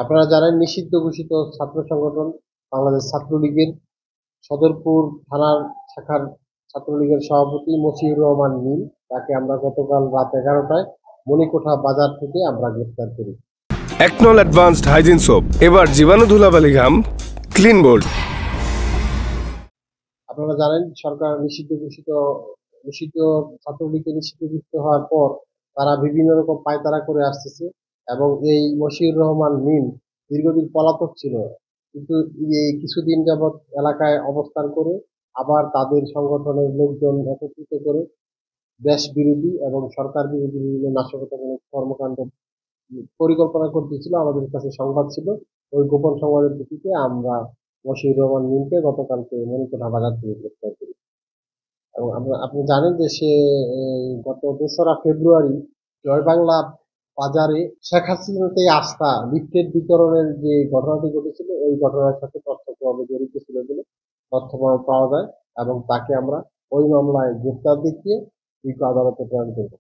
আপনারা জানেন নিষিদ্ধ ঘোষিত ছাত্র সংগঠন বাংলাদেশ ছাত্রলীগের সদরপুর থানার শাখার ছাত্রলীগের সভাপতি মশিউর রহমান মিল, তাকে আমরা গতকাল রাত 11টায় মণিকোঠা বাজার থেকে আমরা গ্রেফতার করি। একনল অ্যাডভান্সড হাইজিন সোপ, এবার জীবাণু ধুলাবালি ঘাম ক্লিন বোল্ড। আপনারা জানেন সরকার নিষিদ্ধ ছাত্রলীগকে নিষিদ্ধ ঘোষিত হওয়ার পর তারা বিভিন্ন রকম পায়তারা করে আসতেছে এবং এই মশিউর রহমান মিম দীর্ঘদিন পলাতক ছিল, কিন্তু এই কিছুদিন যাবৎ এলাকায় অবস্থান করে আবার তাদের সংগঠনের লোকজন একত্রিত করে দেশ বিরোধী এবং সরকার বিরোধী বিভিন্ন নাশকতামূলক কর্মকাণ্ড পরিকল্পনা করতেছিল। আমাদের কাছে সংবাদ ছিল, ওই গোপন সংবাদের ভিত্তিতে আমরা মশিউর রহমান মিমকে গতকালকে মণিকোঠা বাজার থেকে গ্রেফতার করি। এবং আপনি জানেন যে সে গত 2রা ফেব্রুয়ারি জয়বাংলা বাজারে শেখ হাসিনাতে আস্থা লিফলেট বিতরণের যে ঘটনাটি ঘটেছিল, ওই ঘটনার সাথে প্রত্যক্ষভাবে জড়িত ছিল বলে তথ্য পাওয়া যায় এবং তাকে আমরা ওই মামলায় গ্রেফতার দেখিয়ে আদালতে প্রেরণ করব।